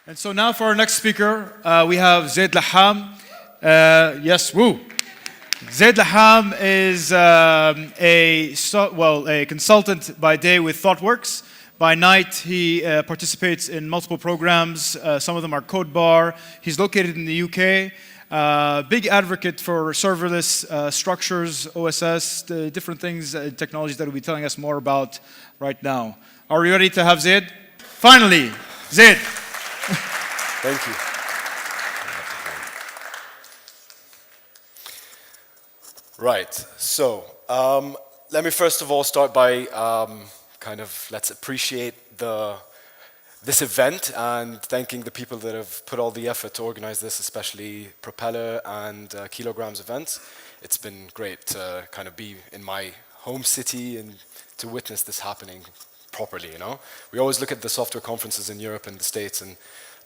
And so now for our next speaker, we have Zaid Lahham. Yes, woo. Zaid Lahham is a consultant by day with ThoughtWorks. By night, he participates in multiple programs. Some of them are Code Bar. He's located in the UK. Big advocate for serverless structures, OSS, the different things, technologies that he'll be telling us more about right now. Are we ready to have Zaid? Finally, Zaid. Thank you. Right, so let me first of all start by let's appreciate this event and thanking the people that have put all the effort to organize this, especially Propeller and Kilograms events. It's been great to kind of be in my home city and to witness this happening properly, you know? We always look at the software conferences in Europe and the States and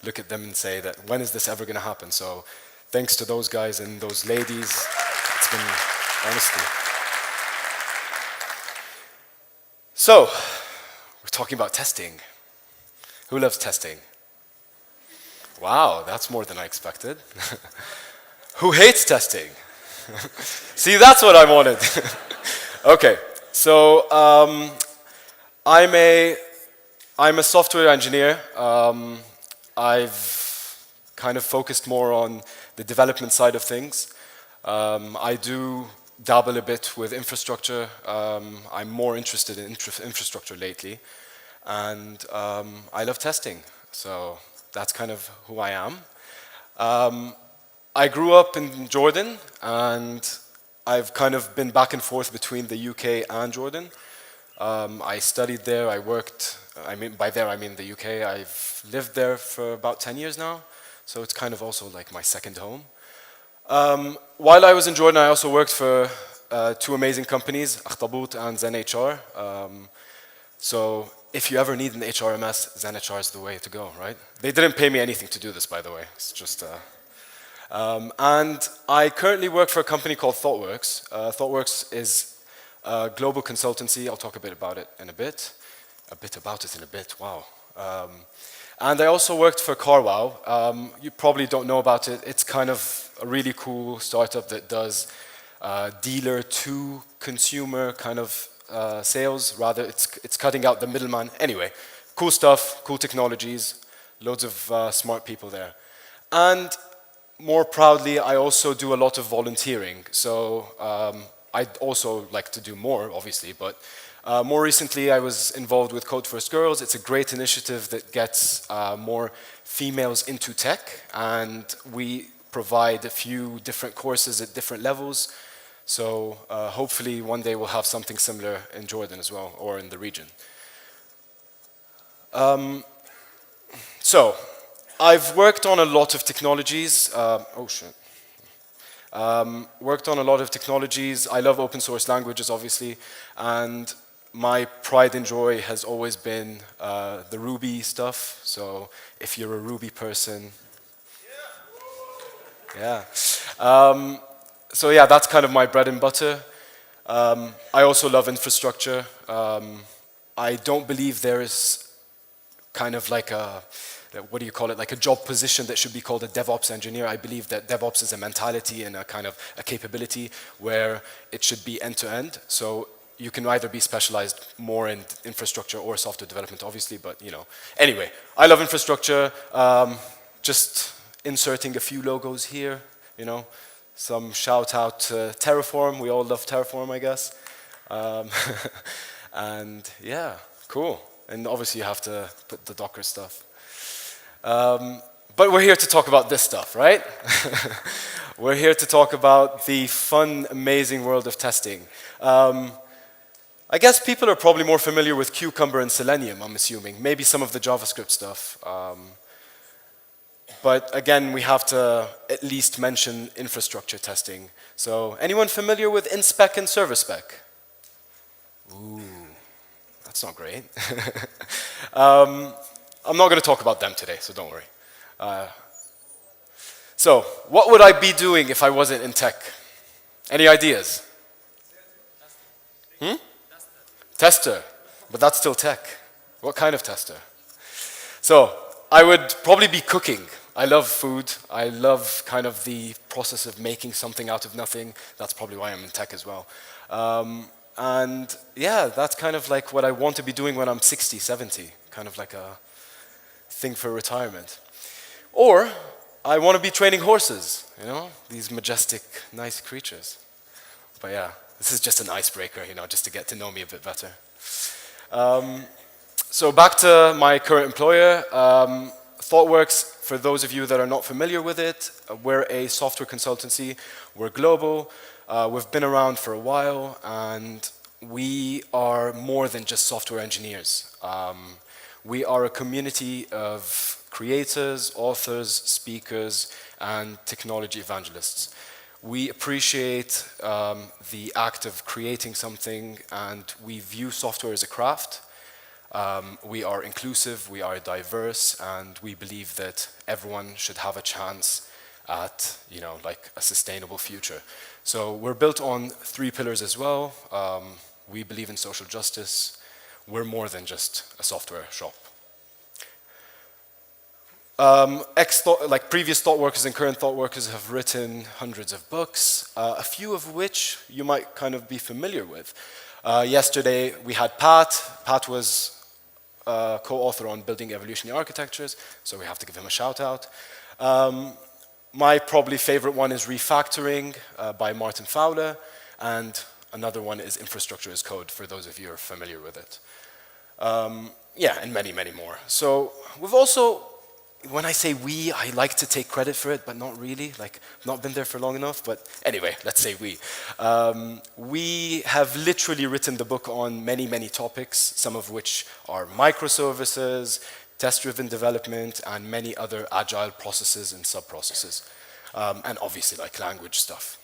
look at them and say that when is this ever going to happen? So thanks to those guys and those ladies, it's been honestly. So we're talking about testing. Who loves testing? Wow, that's more than I expected. Who hates testing? See, that's what I wanted. Okay, so I'm a software engineer. I've kind of focused more on the development side of things. I do dabble a bit with infrastructure. I'm more interested in infrastructure lately. And I love testing. So that's kind of who I am. I grew up in Jordan, and I've kind of been back and forth between the UK and Jordan. I studied there, I worked, by there I mean the UK. I've lived there for about 10 years now, so it's kind of also like my second home. While I was in Jordan, I also worked for two amazing companies, Akhtabut and Zen HR. So if you ever need an HRMS, Zen HR is the way to go, right? They didn't pay me anything to do this, by the way. It's just... and I currently work for a company called ThoughtWorks. ThoughtWorks is a global consultancy. I'll talk a bit about it in a bit. Wow. And I also worked for CarWow. You probably don't know about it. It's kind of a really cool startup that does dealer to consumer kind of sales. Rather, it's cutting out the middleman. Anyway, cool stuff, cool technologies, loads of smart people there. And more proudly, I also do a lot of volunteering. So I'd also like to do more, obviously, but more recently I was involved with Code First Girls. It's a great initiative that gets more females into tech, and we provide a few different courses at different levels. So hopefully one day we'll have something similar in Jordan as well, or in the region. So I've worked on a lot of technologies. Worked on a lot of technologies. I love open source languages, obviously, and my pride and joy has always been the Ruby stuff. So if you're a Ruby person, yeah. So yeah, that's kind of my bread and butter. I also love infrastructure. I don't believe there is kind of like a, what do you call it, like a job position that should be called a DevOps engineer. I believe that DevOps is a mentality and a kind of a capability where it should be end-to-end. So you can either be specialized more in infrastructure or software development, obviously, but you know. Anyway, I love infrastructure. Just inserting a few logos here, you know. Some shout out to Terraform. We all love Terraform, I guess. And yeah, cool. And obviously you have to put the Docker stuff. But we're here to talk about this stuff, right? We're here to talk about the fun, amazing world of testing. I guess people are probably more familiar with Cucumber and Selenium, I'm assuming. Maybe some of the JavaScript stuff. But again, we have to at least mention infrastructure testing. So anyone familiar with InSpec and ServerSpec? Ooh, that's not great. I'm not going to talk about them today, so don't worry. So what would I be doing if I wasn't in tech? Any ideas? Tester, but that's still tech. What kind of tester? So I would probably be cooking. I love food. I love kind of the process of making something out of nothing. That's probably why I'm in tech as well. And yeah, that's kind of like what I want to be doing when I'm 60, 70, kind of like a thing for retirement. Or I want to be training horses, you know, these majestic, nice creatures. But yeah, this is just an icebreaker, you know, just to get to know me a bit better. So back to my current employer, ThoughtWorks. For those of you that are not familiar with it, we're a software consultancy. We're global. We've been around for a while, and we are more than just software engineers. We are a community of creators, authors, speakers, and technology evangelists. We appreciate the act of creating something, and we view software as a craft. We are inclusive, we are diverse, and we believe that everyone should have a chance at, you know, like a sustainable future. So we're built on 3 pillars as well. We believe in social justice. We're more than just a software shop. Like previous ThoughtWorkers and current ThoughtWorkers have written hundreds of books, a few of which you might kind of be familiar with. Yesterday we had Pat. Pat was co-author on building evolutionary architectures, so we have to give him a shout out. My probably favorite one is Refactoring by Martin Fowler, and another one is Infrastructure as Code, for those of you who are familiar with it. Yeah, and many, many more. So we've also, when I say we, I like to take credit for it, but not really. Like, I've not been there for long enough, but anyway, let's say we. We have literally written the book on many, many topics, some of which are microservices, test-driven development, and many other agile processes and sub-processes, and obviously like language stuff.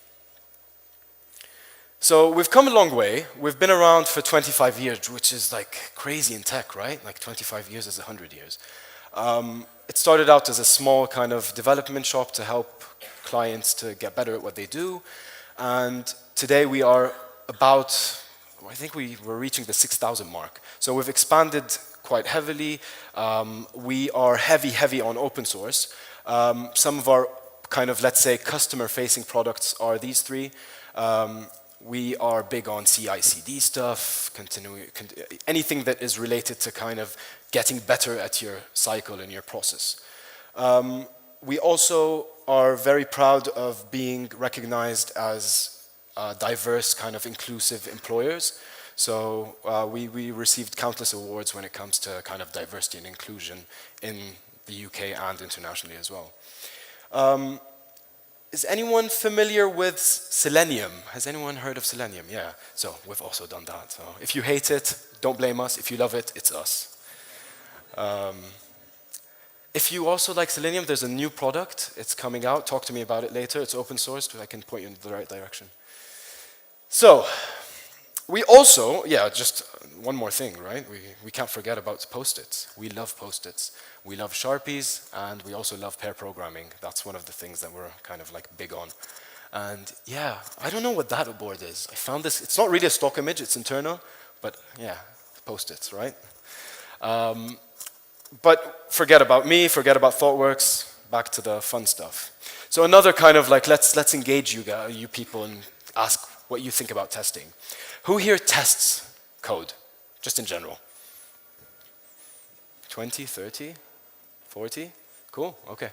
So we've come a long way. We've been around for 25 years, which is like crazy in tech, right? Like 25 years is 100 years. It started out as a small kind of development shop to help clients to get better at what they do. And today we are about, I think we're reaching the 6,000 mark. So we've expanded quite heavily. We are heavy on open source. Some of our kind of, let's say, customer-facing products are these 3. We are big on CI/CD stuff, anything that is related to kind of getting better at your cycle and your process. We also are very proud of being recognized as diverse, kind of inclusive employers. So we received countless awards when it comes to kind of diversity and inclusion in the UK and internationally as well. Is anyone familiar with Selenium? Has anyone heard of Selenium? Yeah, so we've also done that. So if you hate it, don't blame us. If you love it, it's us. If you also like Selenium, there's a new product. It's coming out. Talk to me about it later. It's open source, so I can point you in the right direction. So, we also, yeah, just one more thing, right? We can't forget about Post-its. We love Post-its. We love Sharpies, and we also love pair programming. That's one of the things that we're kind of like big on. And yeah, I don't know what that board is. I found this, it's not really a stock image, it's internal, but yeah, Post-its, right? But forget about me, forget about ThoughtWorks, back to the fun stuff. So another kind of like, let's engage you people and ask what you think about testing. Who here tests code, just in general? 20, 30, 40? Cool, okay.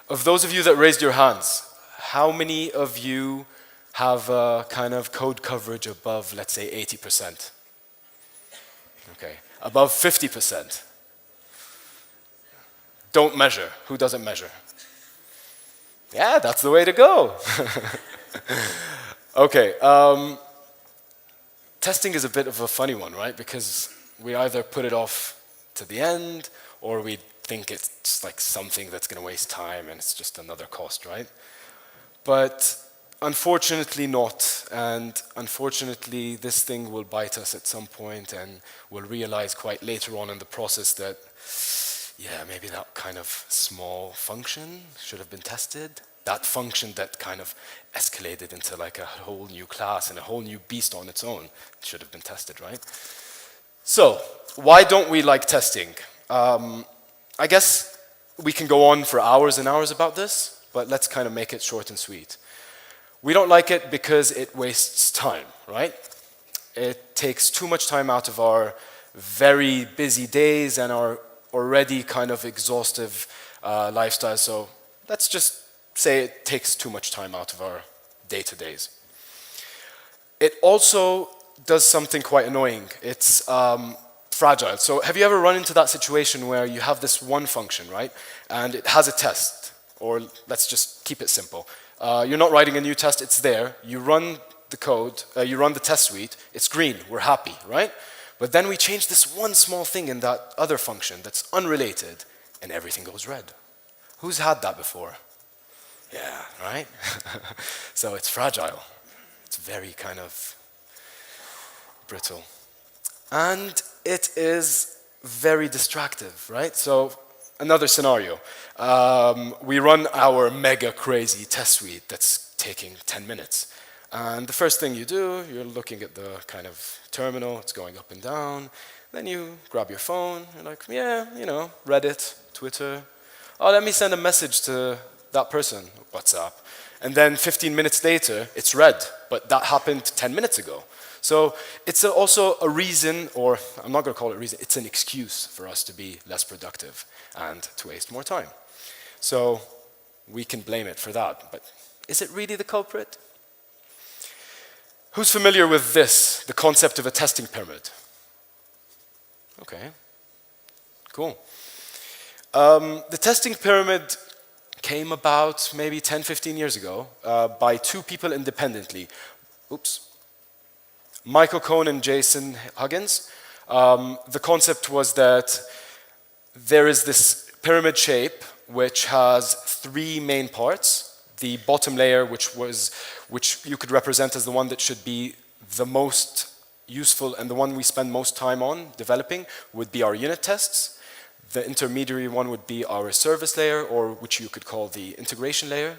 Of those of you that raised your hands, how many of you have a kind of code coverage above, let's say, 80%? Okay, above 50%? Don't measure. Who doesn't measure? Yeah, that's the way to go. Okay, testing is a bit of a funny one, right? Because we either put it off to the end, or we think it's like something that's going to waste time and it's just another cost, right? But unfortunately not, and unfortunately this thing will bite us at some point, and we'll realize quite later on in the process that, yeah, maybe that kind of small function should have been tested. That function that kind of escalated into like a whole new class and a whole new beast on its own should have been tested, right? So, why don't we like testing? I guess we can go on for hours and hours about this, but let's kind of make it short and sweet. We don't like it because it wastes time, right? It takes too much time out of our very busy days and our already kind of exhaustive lifestyle. So let's just say it takes too much time out of our day-to-days. It also does something quite annoying. It's fragile. So have you ever run into that situation where you have this one function, right? And it has a test, or let's just keep it simple. You're not writing a new test, it's there. You run the code, you run the test suite, it's green, we're happy, right? But then we change this one small thing in that other function that's unrelated, and everything goes red. Who's had that before? Yeah, right? So it's fragile. It's very kind of brittle. And it is very distractive, right? So another scenario. We run our mega crazy test suite that's taking 10 minutes. And the first thing you do, you're looking at the kind of terminal, it's going up and down. Then you grab your phone, you're like, yeah, you know, Reddit, Twitter. Oh, let me send a message to that person, WhatsApp. And then 15 minutes later, it's red, but that happened 10 minutes ago. So it's also a reason, or I'm not going to call it a reason, it's an excuse for us to be less productive and to waste more time. So we can blame it for that, but is it really the culprit? Who's familiar with this, the concept of a testing pyramid? Okay, cool. The testing pyramid came about maybe 10, 15 years ago by two people independently. Oops. Michael Cohn and Jason Huggins. The concept was that there is this pyramid shape which has three main parts. The bottom layer, which you could represent as the one that should be the most useful and the one we spend most time on developing, would be our unit tests. The intermediary one would be our service layer, or which you could call the integration layer.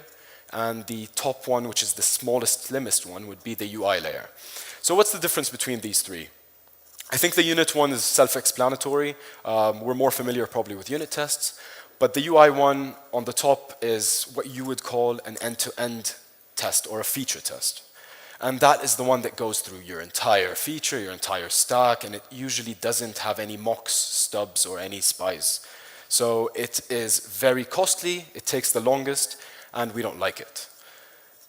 And the top one, which is the smallest, slimmest one, would be the UI layer. So what's the difference between these three? I think the unit one is self-explanatory. We're more familiar probably with unit tests. But the UI one on the top is what you would call an end-to-end test or a feature test. And that is the one that goes through your entire feature, your entire stack, and it usually doesn't have any mocks, stubs, or any spies. So it is very costly, it takes the longest, and we don't like it.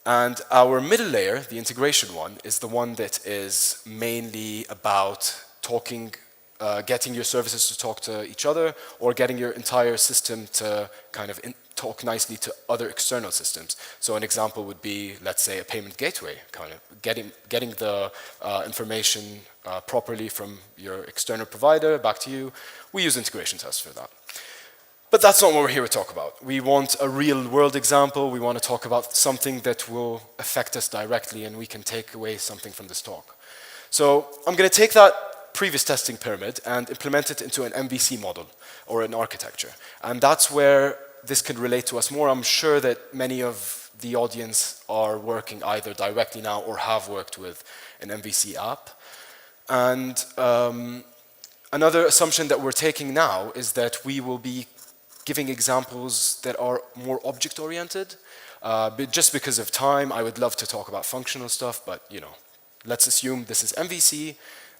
And our middle layer, the integration one, is the one that is mainly about talking, getting your services to talk to each other, or getting your entire system to kind of talk nicely to other external systems. So an example would be, let's say, a payment gateway, kind of getting the information properly from your external provider back to you. We use integration tests for that. But that's not what we're here to talk about. We want a real world example. We want to talk about something that will affect us directly and we can take away something from this talk. So I'm going to take that previous testing pyramid and implement it into an MVC model or an architecture. And that's where this can relate to us more. I'm sure that many of the audience are working either directly now or have worked with an MVC app. And another assumption that we're taking now is that we will be giving examples that are more object-oriented. But just because of time, I would love to talk about functional stuff, but you know, let's assume this is MVC,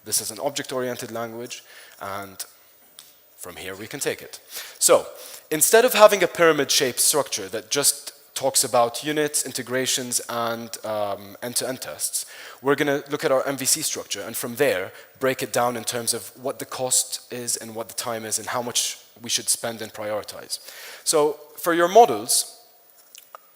this is an object-oriented language, and from here we can take it. So, instead of having a pyramid-shaped structure that just talks about units, integrations, and end-to-end tests, we're going to look at our MVC structure, and from there, break it down in terms of what the cost is and what the time is and how much we should spend and prioritize. So, for your models,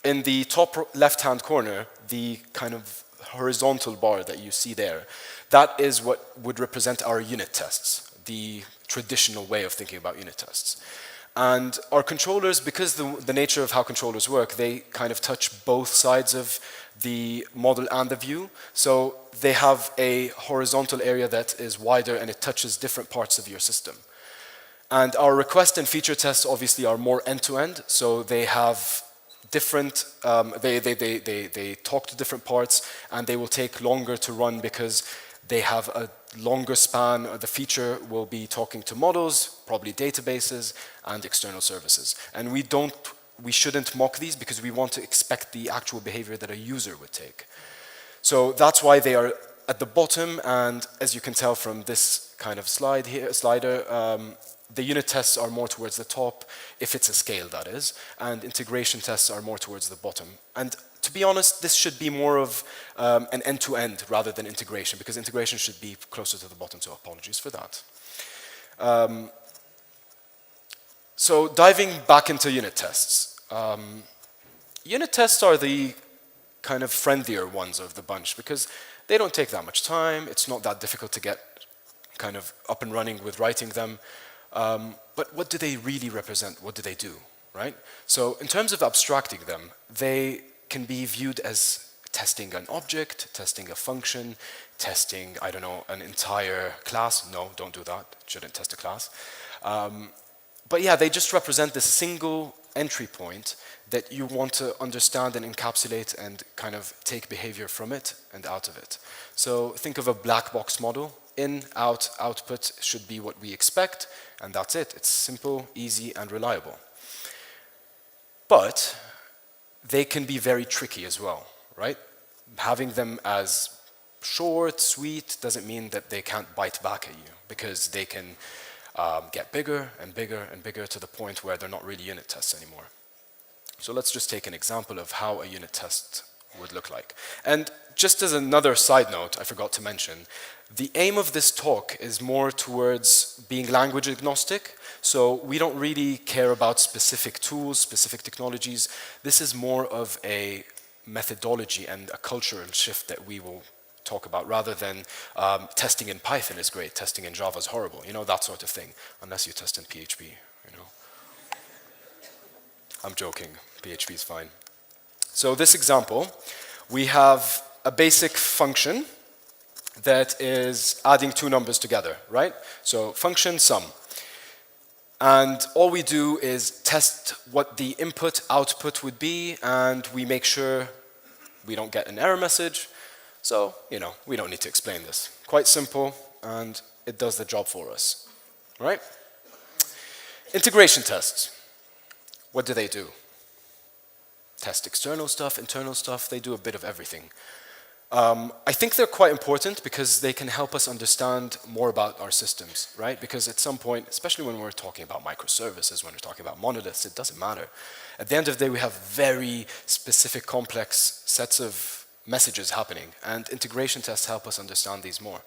in the top left-hand corner, the kind of horizontal bar that you see there, that is what would represent our unit tests, the traditional way of thinking about unit tests. And our controllers, because the nature of how controllers work, they kind of touch both sides of the model and the view. So they have a horizontal area that is wider and it touches different parts of your system. And our request and feature tests obviously are more end-to-end, so they have different, they talk to different parts and they will take longer to run because They have a longer span. The feature will be talking to models, probably databases, and external services. And we shouldn't mock these because we want to expect the actual behavior that a user would take. So that's why they are at the bottom, and as you can tell from this kind of slider, the unit tests are more towards the top, if it's a scale, that is, and integration tests are more towards the bottom. And to be honest, this should be more of an end-to-end rather than integration, because integration should be closer to the bottom, so apologies for that. So diving back into unit tests. Unit tests are the kind of friendlier ones of the bunch, because they don't take that much time, it's not that difficult to get kind of up and running with writing them. But what do they really represent? What do they do, right? So in terms of abstracting them, they can be viewed as testing an object, testing a function, testing, I don't know, an entire class. No, don't do that. Shouldn't test a class. But yeah, they just represent this single entry point that you want to understand and encapsulate and kind of take behavior from it and out of it. So think of a black box model. In, out, output should be what we expect, and that's it. It's simple, easy, and reliable. But they can be very tricky as well, right? Having them as short, sweet, doesn't mean that they can't bite back at you, because they can get bigger and bigger and bigger to the point where they're not really unit tests anymore. So let's just take an example of how a unit test would look like. And just as another side note, I forgot to mention, the aim of this talk is more towards being language agnostic. So we don't really care about specific tools, specific technologies. This is more of a methodology and a cultural shift that we will talk about, rather than testing in Python is great, testing in Java is horrible, you know, that sort of thing, unless you test in PHP, you know. I'm joking, PHP is fine. So this example, we have a basic function that is adding two numbers together, right? So function sum. And all we do is test what the input output would be, and we make sure we don't get an error message. So, you know, we don't need to explain this. Quite simple, and it does the job for us, right? Integration tests. What do? Test external stuff, internal stuff, they do a bit of everything. I think they're quite important because they can help us understand more about our systems, right? Because at some point, especially when we're talking about microservices, when we're talking about monoliths, it doesn't matter. At the end of the day, we have very specific, complex sets of messages happening, and integration tests help us understand these more.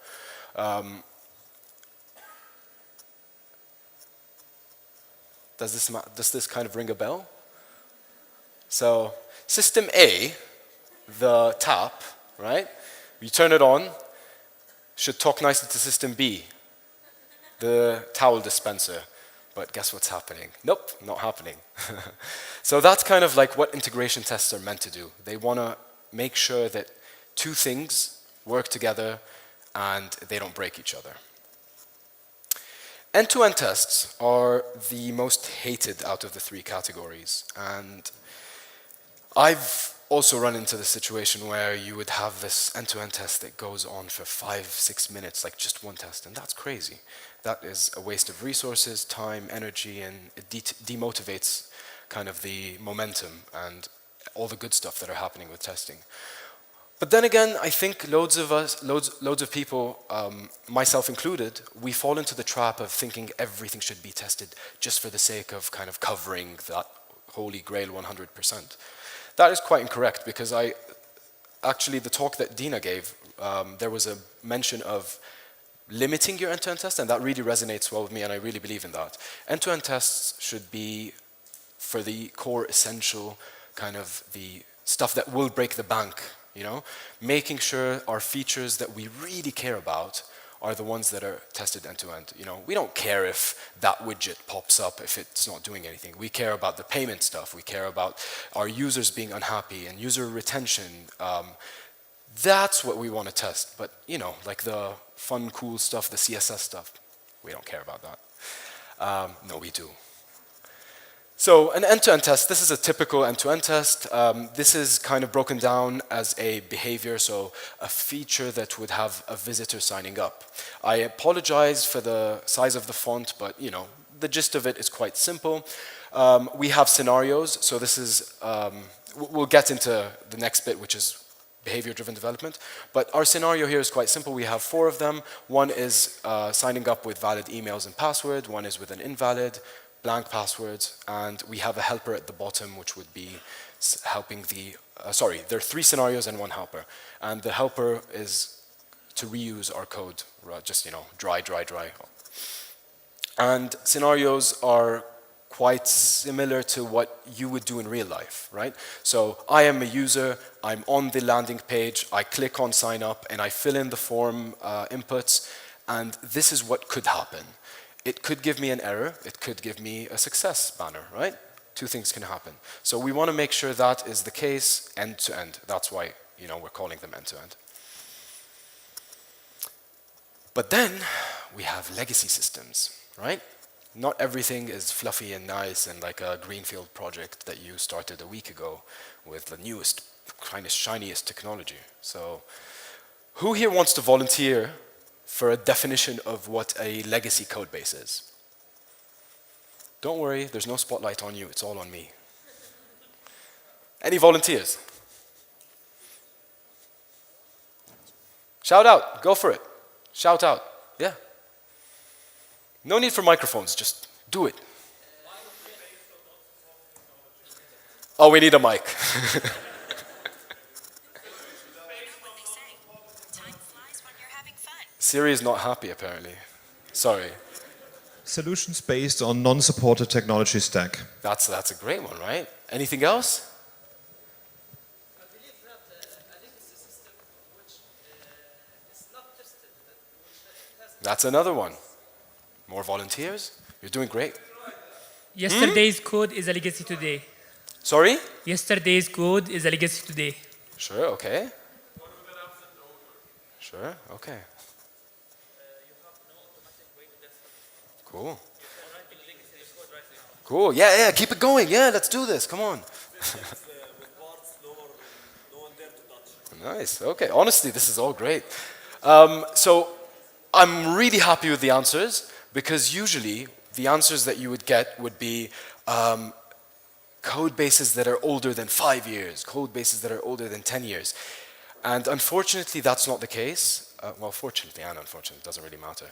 Does this kind of ring a bell? So, system A, the tap, right? You turn it on, should talk nicely to system B, the towel dispenser. But guess what's happening? Nope, not happening. So that's kind of like what integration tests are meant to do. They want to make sure that two things work together and they don't break each other. End-to-end tests are the most hated out of the three categories. And I've also run into the situation where you would have this end-to-end test that goes on for 5-6 minutes, like just one test, and that's crazy. That is a waste of resources, time, energy, and it demotivates kind of the momentum and all the good stuff that are happening with testing. But then again, I think loads of people, myself included, we fall into the trap of thinking everything should be tested just for the sake of kind of covering that holy grail 100%. That is quite incorrect, because actually the talk that Dina gave, there was a mention of limiting your end-to-end test, and that really resonates well with me, and I really believe in that. End-to-end tests should be for the core essential, kind of the stuff that will break the bank, you know? Making sure our features that we really care about are the ones that are tested end-to-end. You know, we don't care if that widget pops up if it's not doing anything. We care about the payment stuff. We care about our users being unhappy and user retention. That's what we want to test. But, you know, like the fun, cool stuff, the CSS stuff, we don't care about that. No, we do. So an end-to-end test, this is a typical end-to-end test. This is kind of broken down as a behavior, so a feature that would have a visitor signing up. I apologize for the size of the font, but the gist of it is quite simple. We have scenarios, so this is, we'll get into the next bit, which is behavior-driven development. But our scenario here is quite simple. We have 4 of them. One is signing up with valid emails and password. One is with an invalid, blank passwords, and we have a helper at the bottom, which would be helping the, there are 3 scenarios and 1 helper. And the helper is to reuse our code, just, dry. And scenarios are quite similar to what you would do in real life, right? So I am a user, I'm on the landing page, I click on sign up, and I fill in the form inputs, and this is what could happen. It could give me an error, it could give me a success banner, right? 2 things can happen. So we want to make sure that is the case end to end. That's why, we're calling them end to end. But then we have legacy systems, right? Not everything is fluffy and nice and like a greenfield project that you started a week ago with the newest, kind of shiniest technology. So who here wants to volunteer for a definition of what a legacy code base is? Don't worry, there's no spotlight on you, it's all on me. Any volunteers? Shout out, go for it. Shout out, yeah. No need for microphones, just do it. Oh, we need a mic. Siri is not happy, apparently. Sorry. Solutions based on non-supported technology stack. That's a great one, right? Anything else? I believe that I think it's a system which is not tested. That's another one. More volunteers? You're doing great. Yesterday's code is a legacy today. Sorry? Yesterday's code is a legacy today. Sure, okay. Sure, okay. Cool. Cool, yeah, keep it going. Yeah, let's do this, come on. Nice, okay. Honestly, this is all great. So I'm really happy with the answers because usually the answers that you would get would be code bases that are older than 5 years, code bases that are older than 10 years. And unfortunately, that's not the case. Well, fortunately and unfortunately, it doesn't really matter.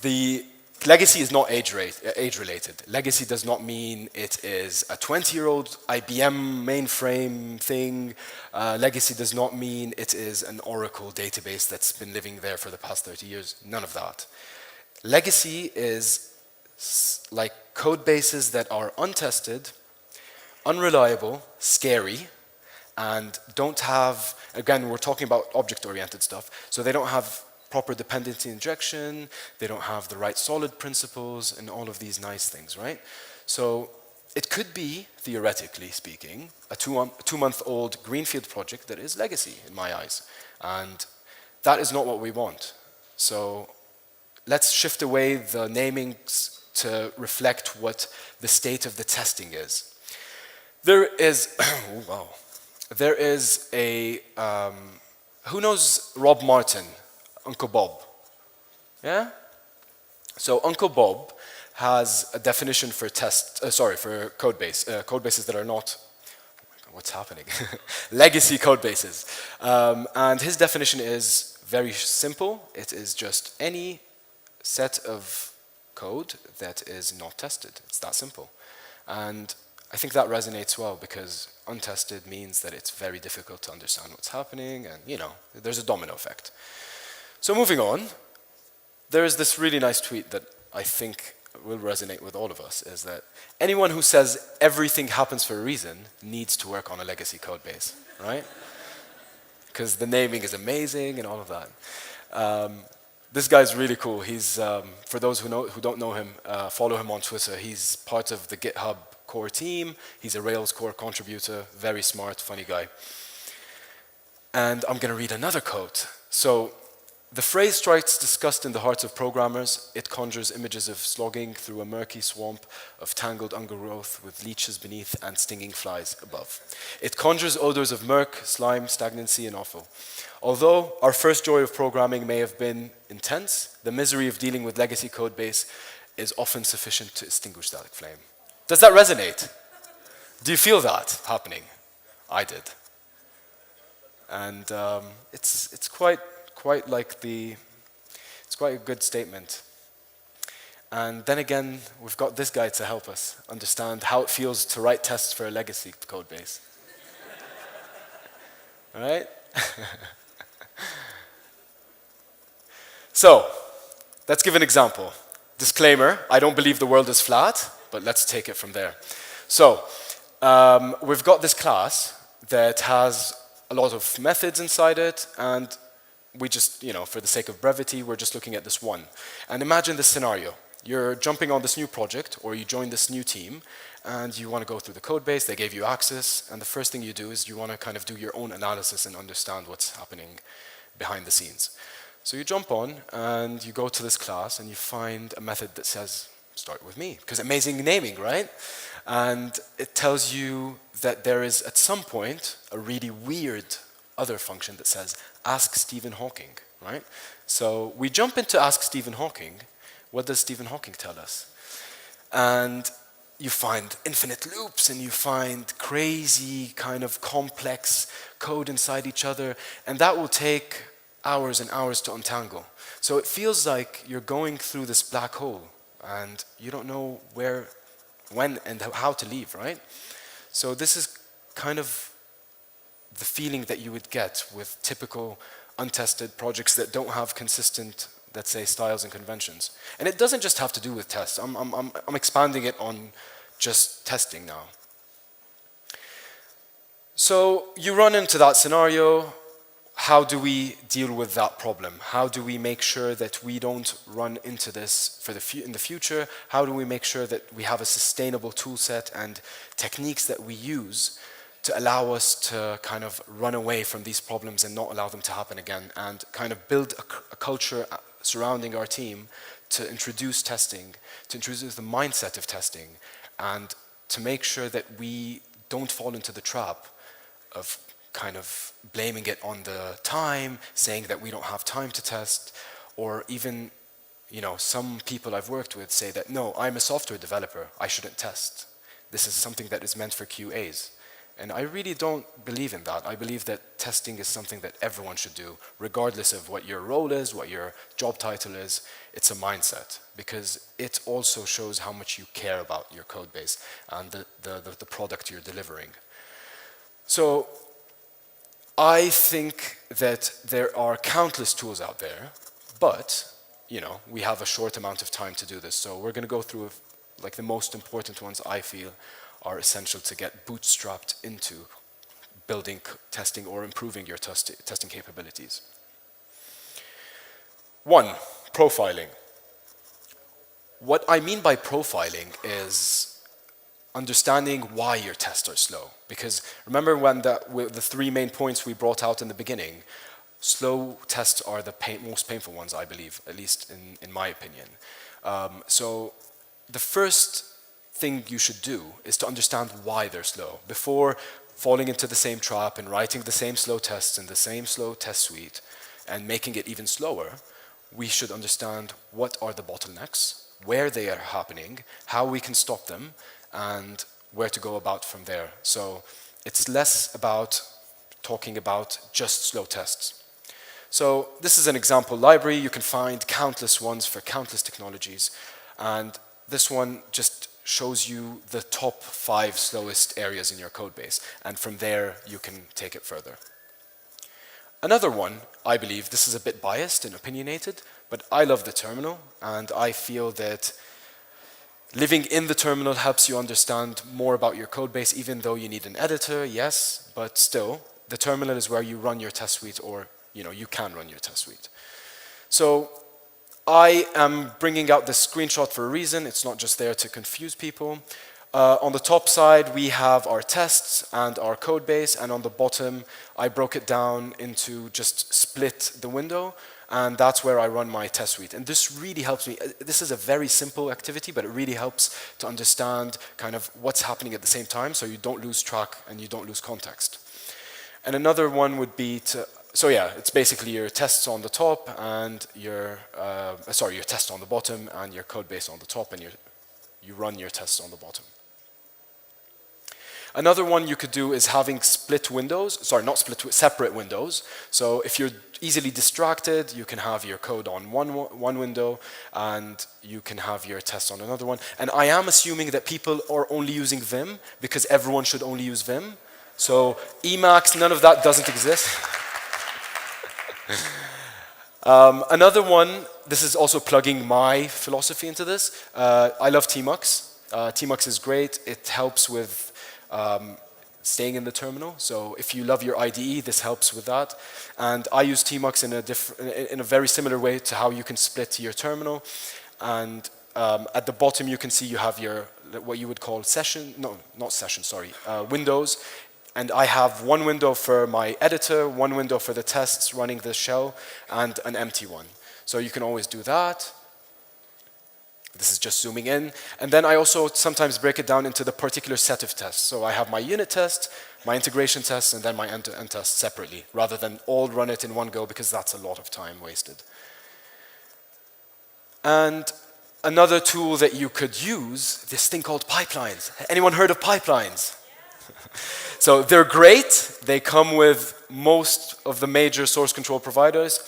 The legacy is not age-related. Legacy does not mean it is a 20-year-old IBM mainframe thing. Legacy does not mean it is an Oracle database that's been living there for the past 30 years. None of that. Legacy is like code bases that are untested, unreliable, scary, and don't have, again, we're talking about object-oriented stuff, so they don't have proper dependency injection, they don't have the right solid principles, and all of these nice things, right? So it could be, theoretically speaking, a two-month-old greenfield project that is legacy, in my eyes. And that is not what we want. So let's shift away the namings to reflect what the state of the testing is. There is, wow. There is a, who knows Rob Martin, Uncle Bob? Yeah? So Uncle Bob has a definition for for code bases that are not, oh my God, what's happening? Legacy code bases. And his definition is very simple. It is just any set of code that is not tested. It's that simple. And I think that resonates well because untested means that it's very difficult to understand what's happening and, you know, there's a domino effect. So moving on, there is this really nice tweet that I think will resonate with all of us, is that anyone who says everything happens for a reason needs to work on a legacy code base, right? Because the naming is amazing and all of that. This guy's really cool. He's, for those who don't know him, follow him on Twitter. He's part of the GitHub core team. He's a Rails core contributor, very smart, funny guy. And I'm going to read another quote. So The phrase strikes disgust in the hearts of programmers. It conjures images of slogging through a murky swamp of tangled undergrowth with leeches beneath and stinging flies above. It conjures odors of murk, slime, stagnancy, and offal. Although our first joy of programming may have been intense, the misery of dealing with legacy code base is often sufficient to extinguish that flame. Does that resonate? Do you feel that happening? I did. And it's quite a good statement. And then again, we've got this guy to help us understand how it feels to write tests for a legacy code base. All right? So, let's give an example. Disclaimer, I don't believe the world is flat, but let's take it from there. So, we've got this class that has a lot of methods inside it, and we just, for the sake of brevity, we're just looking at this one. And imagine this scenario. You're jumping on this new project, or you join this new team, and you want to go through the code base, they gave you access, and the first thing you do is you want to kind of do your own analysis and understand what's happening behind the scenes. So you jump on, and you go to this class, and you find a method that says, start with me, because amazing naming, right? And it tells you that there is, at some point, a really weird other function that says, ask Stephen Hawking, right? So we jump into ask Stephen Hawking. What does Stephen Hawking tell us? And you find infinite loops, and you find crazy kind of complex code inside each other, and that will take hours and hours to untangle. So it feels like you're going through this black hole, and you don't know where, when, and how to leave, right? So this is kind of the feeling that you would get with typical untested projects that don't have consistent, let's say, styles and conventions. And it doesn't just have to do with tests. I'm expanding it on just testing now. So you run into that scenario. How do we deal with that problem? How do we make sure that we don't run into this in the future? How do we make sure that we have a sustainable tool set and techniques that we use to allow us to kind of run away from these problems and not allow them to happen again, and kind of build a culture surrounding our team to introduce testing, to introduce the mindset of testing, and to make sure that we don't fall into the trap of kind of blaming it on the time, saying that we don't have time to test, or even, some people I've worked with say that, no, I'm a software developer, I shouldn't test. This is something that is meant for QAs. And I really don't believe in that. I believe that testing is something that everyone should do, regardless of what your role is, what your job title is. It's a mindset, because it also shows how much you care about your code base and the product you're delivering. So I think that there are countless tools out there, but we have a short amount of time to do this. So we're going to go through like the most important ones I feel are essential to get bootstrapped into building testing or improving your testing capabilities. 1, profiling. What I mean by profiling is understanding why your tests are slow. Because remember when the 3 main points we brought out in the beginning, slow tests are the most painful ones, I believe, at least in my opinion. So the first thing you should do is to understand why they're slow before falling into the same trap and writing the same slow tests in the same slow test suite and making it even slower. We should understand what are the bottlenecks, where they are happening, how we can stop them, and where to go about from there. So it's less about talking about just slow tests. So this is an example library. You can find countless ones for countless technologies, and this one just shows you the top 5 slowest areas in your code base, and from there you can take it further. Another one, I believe, this is a bit biased and opinionated, but I love the terminal, and I feel that living in the terminal helps you understand more about your code base, even though you need an editor, yes, but still, the terminal is where you run your test suite, or you can run your test suite. So I am bringing out this screenshot for a reason. It's not just there to confuse people. On the top side, we have our tests and our code base, and on the bottom, I broke it down into just split the window, and that's where I run my test suite. And this really helps me. This is a very simple activity, but it really helps to understand kind of what's happening at the same time, so you don't lose track and you don't lose context. And another one would be to, so yeah, it's basically your tests on the top and your tests on the bottom and your code base on the top, and you run your tests on the bottom. Another one you could do is having split windows, sorry, not split, separate windows. So if you're easily distracted, you can have your code on one window and you can have your tests on another one. And I am assuming that people are only using Vim because everyone should only use Vim. So Emacs, none of that doesn't exist. Another one, this is also plugging my philosophy into this. I love Tmux. Tmux is great. It helps with staying in the terminal. So if you love your IDE, this helps with that. And I use Tmux in a very similar way to how you can split your terminal. And at the bottom, you can see you have your, what you would call session, no, not session, sorry, windows. And I have one window for my editor, one window for the tests running the shell, and an empty one. So you can always do that. This is just zooming in. And then I also sometimes break it down into the particular set of tests. So I have my unit test, my integration test, and then my end-to-end test separately, rather than all run it in one go, because that's a lot of time wasted. And another tool that you could use, this thing called pipelines. Anyone heard of pipelines? So they're great. They come with most of the major source control providers,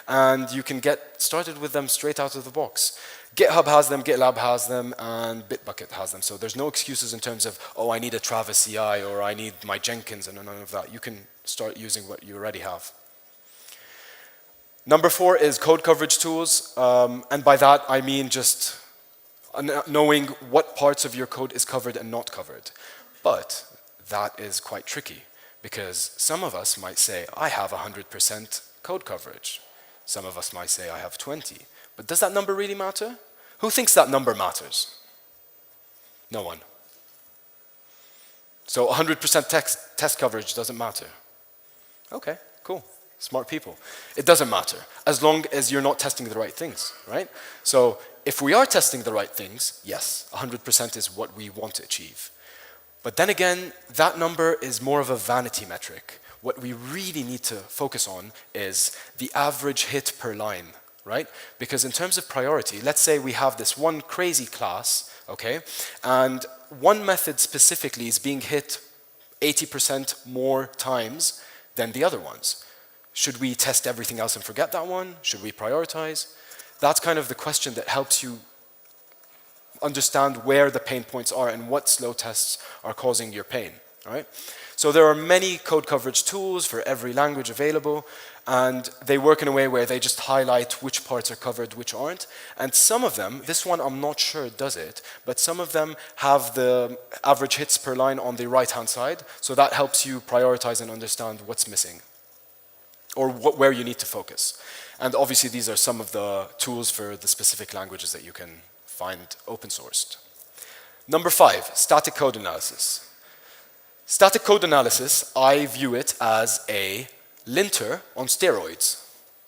and you can get started with them straight out of the box. GitHub has them, GitLab has them, and Bitbucket has them. So there's no excuses in terms of, oh, I need a Travis CI, or I need my Jenkins, and none of that. You can start using what you already have. Number 4 is code coverage tools, and by that I mean just knowing what parts of your code is covered and not covered. But that is quite tricky, because some of us might say, I have 100% code coverage. Some of us might say, I have 20. But does that number really matter? Who thinks that number matters? No one. So 100% test coverage doesn't matter. Okay, cool. Smart people. It doesn't matter, as long as you're not testing the right things, right? So if we are testing the right things, yes, 100% is what we want to achieve. But then again, that number is more of a vanity metric. What we really need to focus on is the average hit per line, right? Because in terms of priority, let's say we have this one crazy class, okay? And one method specifically is being hit 80% more times than the other ones. Should we test everything else and forget that one? Should we prioritize? That's kind of the question that helps you understand where the pain points are and what slow tests are causing your pain, all right? So there are many code coverage tools for every language available, and they work in a way where they just highlight which parts are covered, which aren't. And some of them, this one I'm not sure does it, but some of them have the average hits per line on the right-hand side, so that helps you prioritize and understand what's missing, or where you need to focus. And obviously these are some of the tools for the specific languages that you can find open sourced. Number 5, static code analysis. Static code analysis, I view it as a linter on steroids,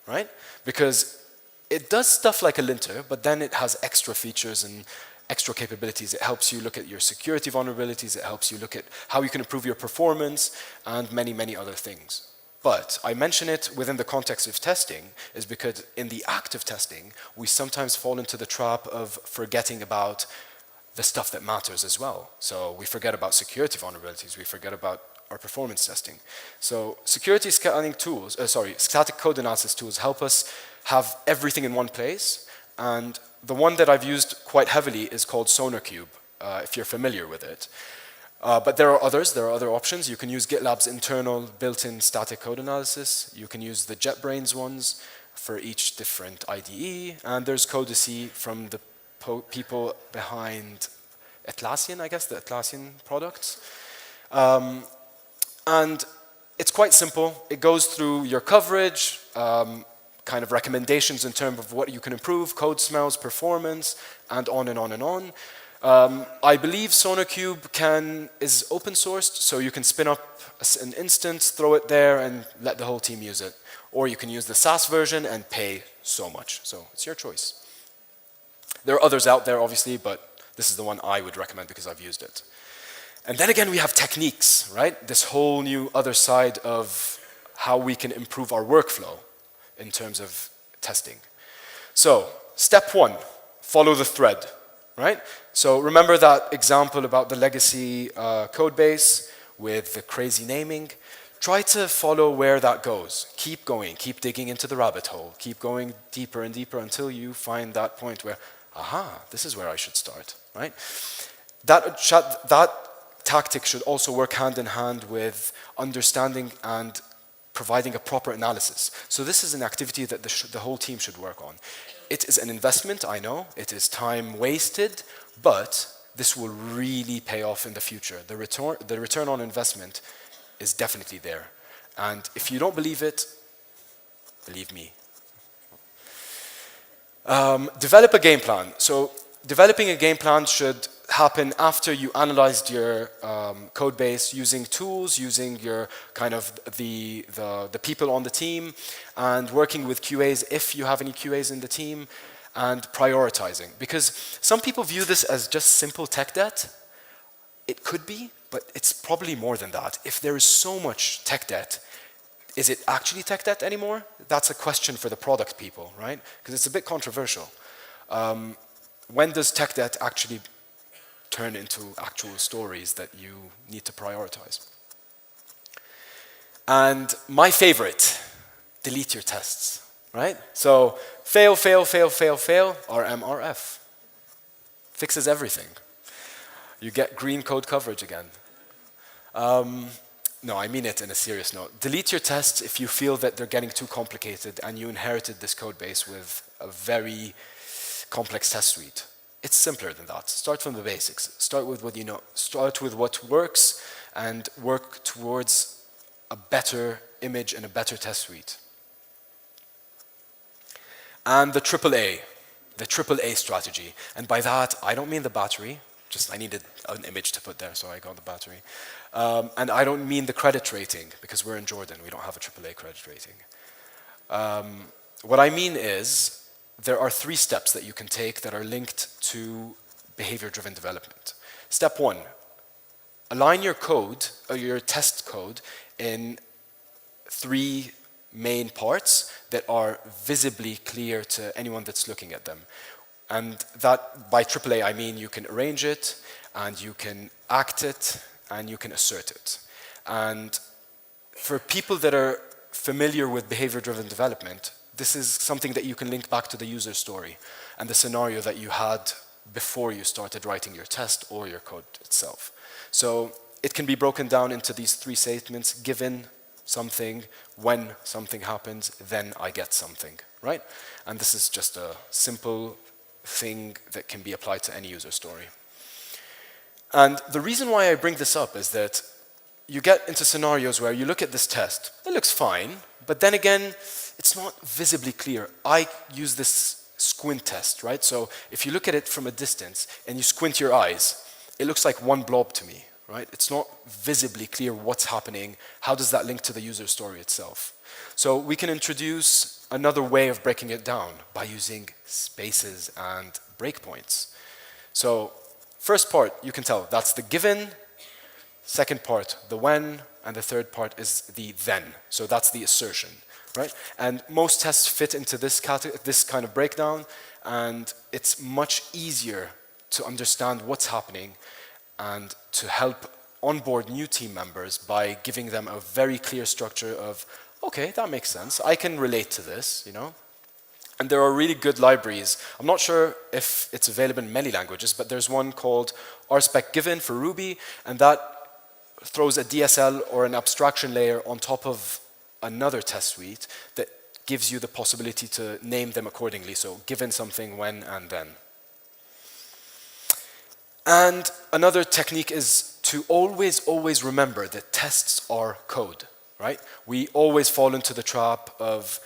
right? Because it does stuff like a linter, but then it has extra features and extra capabilities. It helps you look at your security vulnerabilities, it helps you look at how you can improve your performance, and many, many other things. But I mention it within the context of testing is because in the act of testing, we sometimes fall into the trap of forgetting about the stuff that matters as well. So we forget about security vulnerabilities, we forget about our performance testing. So security scanning tools, static code analysis tools help us have everything in one place. And the one that I've used quite heavily is called SonarQube, if you're familiar with it. But there are other options. You can use GitLab's internal built-in static code analysis. You can use the JetBrains ones for each different IDE. And there's Codacy from the people behind Atlassian, I guess, the Atlassian products. And it's quite simple. It goes through your coverage, kind of recommendations in terms of what you can improve, code smells, performance, and on and on and on. I believe SonarQube is open sourced, so you can spin up an instance, throw it there, and let the whole team use it. Or you can use the SaaS version and pay so much. So it's your choice. There are others out there, obviously, but this is the one I would recommend because I've used it. And then again, we have techniques, right? This whole new other side of how we can improve our workflow in terms of testing. So, step one, follow the thread, right? So remember that example about the legacy code base with the crazy naming? Try to follow where that goes. Keep going, keep digging into the rabbit hole, keep going deeper and deeper until you find that point where, aha, this is where I should start, right? That tactic should also work hand in hand with understanding and providing a proper analysis. So this is an activity that the whole team should work on. It is an investment, I know, it is time wasted, but this will really pay off in the future. The return on investment is definitely there. And if you don't believe it, believe me. Develop a game plan. So developing a game plan should happen after you analyzed your code base using tools, using your kind of the people on the team, and working with QAs if you have any QAs in the team, and prioritizing. Because some people view this as just simple tech debt. It could be, but it's probably more than that. If there is so much tech debt, is it actually tech debt anymore? That's a question for the product people, right? Because it's a bit controversial. When does tech debt actually turn into actual stories that you need to prioritize? And my favorite, delete your tests, right? So fail, fail, fail, fail, fail, RMRF. Fixes everything. You get green code coverage again. No, I mean it in a serious note. Delete your tests if you feel that they're getting too complicated and you inherited this code base with a very complex test suite. It's simpler than that. Start from the basics. Start with what you know. Start with what works and work towards a better image and a better test suite. And the AAA strategy. And by that, I don't mean the battery. Just I needed an image to put there, so I got the battery. And I don't mean the credit rating, because we're in Jordan. We don't have a AAA credit rating. What I mean is, there are 3 steps that you can take that are linked to behavior-driven development. Step 1, align your code, or your test code, in 3 main parts that are visibly clear to anyone that's looking at them. And that, by AAA, I mean you can arrange it, and you can act it, and you can assert it. And for people that are familiar with behavior-driven development, this is something that you can link back to the user story and the scenario that you had before you started writing your test or your code itself. So it can be broken down into these 3 statements: given something, when something happens, then I get something, right? And this is just a simple thing that can be applied to any user story. And the reason why I bring this up is that you get into scenarios where you look at this test, it looks fine, but then again, it's not visibly clear. I use this squint test, right? So if you look at it from a distance and you squint your eyes, it looks like one blob to me, right? It's not visibly clear what's happening. How does that link to the user story itself? So we can introduce another way of breaking it down by using spaces and breakpoints. So first part, you can tell, that's the given. Second part, the when. And the third part is the then. So that's the assertion, right? And most tests fit into this kind of breakdown, and it's much easier to understand what's happening and to help onboard new team members by giving them a very clear structure of, okay, that makes sense. I can relate to this, you know? And there are really good libraries. I'm not sure if it's available in many languages, but there's one called rspec-given for Ruby, and that throws a DSL or an abstraction layer on top of another test suite that gives you the possibility to name them accordingly. So given something, when, and then. And another technique is to always remember that tests are code, right? We always fall into the trap of,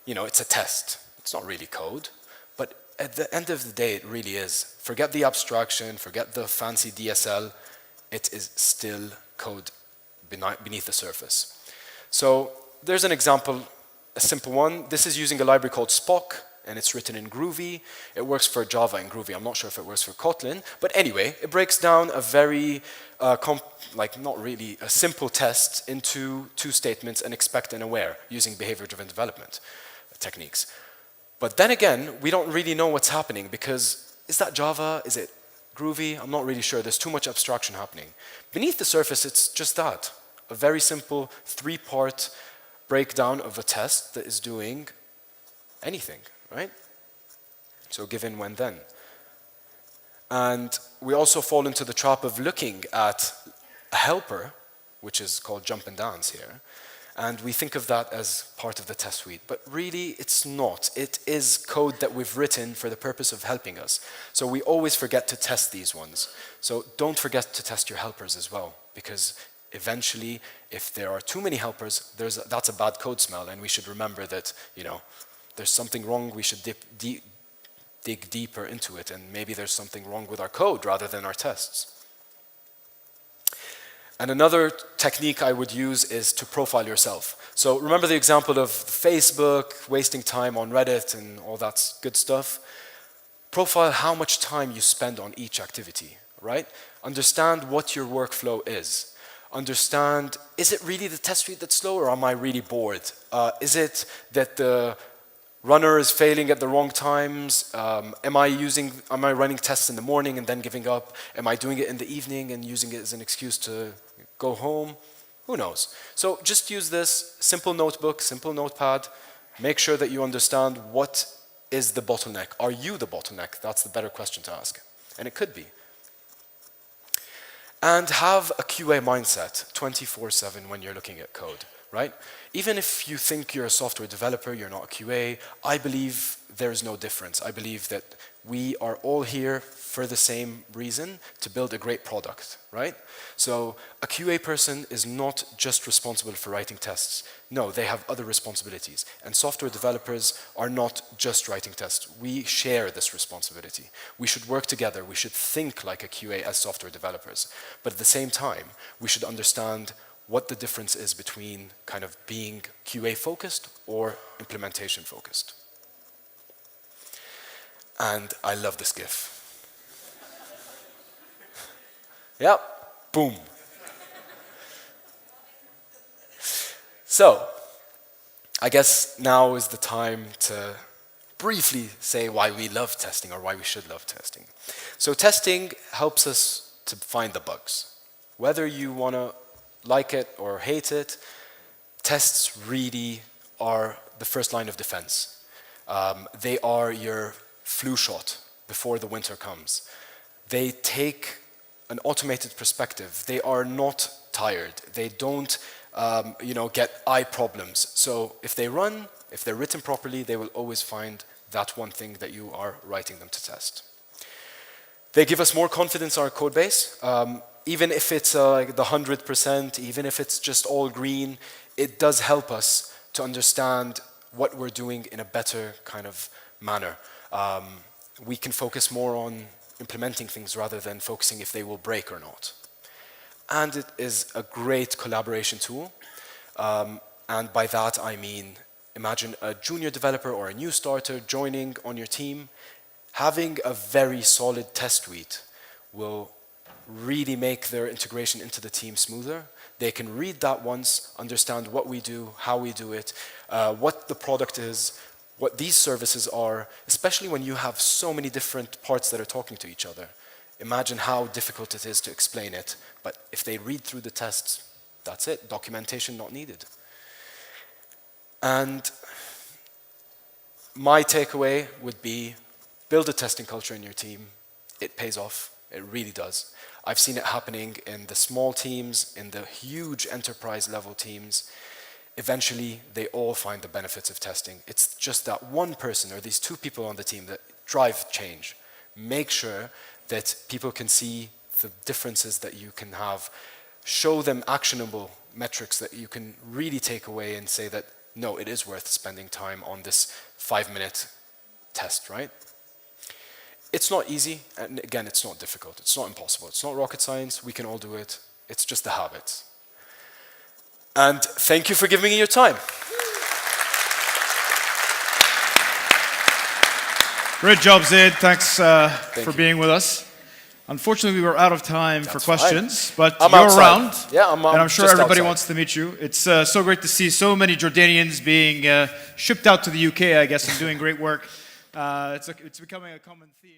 you know, it's a test. It's not really code, but at the end of the day, it really is. Forget the abstraction, forget the fancy DSL, it is still code beneath the surface. So there's an example, a simple one. This is using a library called Spock, and it's written in Groovy. It works for Java in Groovy. I'm not sure if it works for Kotlin, but anyway, it breaks down a very, not really, a simple test into 2 statements, and expect and aware, using behavior-driven development techniques. But then again, we don't really know what's happening, because is that Java? Is it Groovy? I'm not really sure. There's too much abstraction happening. Beneath the surface, it's just that. A very simple 3-part breakdown of a test that is doing anything, right? So given, when, then. And we also fall into the trap of looking at a helper, which is called jump and dance here, and we think of that as part of the test suite. But really, it's not. It is code that we've written for the purpose of helping us. So we always forget to test these ones. So don't forget to test your helpers as well, because eventually, if there are too many helpers, that's a bad code smell, and we should remember that, there's something wrong. We should dig deeper into it, and maybe there's something wrong with our code rather than our tests. And another technique I would use is to profile yourself. So remember the example of Facebook, wasting time on Reddit and all that good stuff? Profile how much time you spend on each activity, right? Understand what your workflow is. Understand, is it really the test suite that's slow, or am I really bored? Is it that the runner is failing at the wrong times? Am I running tests in the morning and then giving up? Am I doing it in the evening and using it as an excuse to go home? Who knows? So just use this simple notebook, simple notepad. Make sure that you understand what is the bottleneck. Are you the bottleneck? That's the better question to ask. And it could be. And have a QA mindset 24/7 when you're looking at code, right? Even if you think you're a software developer, you're not a QA, I believe there's no difference. I believe that we are all here for the same reason, to build a great product, right? So a QA person is not just responsible for writing tests. No, they have other responsibilities. And software developers are not just writing tests. We share this responsibility. We should work together. We should think like a QA as software developers. But at the same time, we should understand what the difference is between kind of being QA focused or implementation focused. And I love this GIF. Yep, boom. So, I guess now is the time to briefly say why we love testing, or why we should love testing. So testing helps us to find the bugs. Whether you want to like it or hate it, tests really are the first line of defense. They are your flu shot before the winter comes. They take an automated perspective. They are not tired. They don't get eye problems. So if they run, if they're written properly, they will always find that one thing that you are writing them to test. They give us more confidence in our code base. Even if it's like the 100%, even if it's just all green, it does help us to understand what we're doing in a better kind of manner. We can focus more on implementing things rather than focusing if they will break or not. And it is a great collaboration tool. And by that I mean, imagine a junior developer or a new starter joining on your team. Having a very solid test suite will really make their integration into the team smoother. They can read that once, understand what we do, how we do it, what the product is, what these services are, especially when you have so many different parts that are talking to each other. Imagine how difficult it is to explain it, but if they read through the tests, that's it, documentation not needed. And my takeaway would be, build a testing culture in your team. It pays off, it really does. I've seen it happening in the small teams, in the huge enterprise level teams. Eventually, they all find the benefits of testing. It's just that one person or these two people on the team that drive change. Make sure that people can see the differences that you can have. Show them actionable metrics that you can really take away and say that, no, it is worth spending time on this 5-minute test, right? It's not easy, and again, it's not difficult. It's not impossible. It's not rocket science. We can all do it. It's just the habits. And thank you for giving me your time. Great job, Zaid. Thanks for you. being with us. Unfortunately, we were out of time for That's questions, fine. but I'm you're outside. around. Yeah, I'm and I'm sure just everybody outside. wants to meet you. It's so great to see so many Jordanians being shipped out to the UK, I guess, and doing great work. It's becoming a common theme.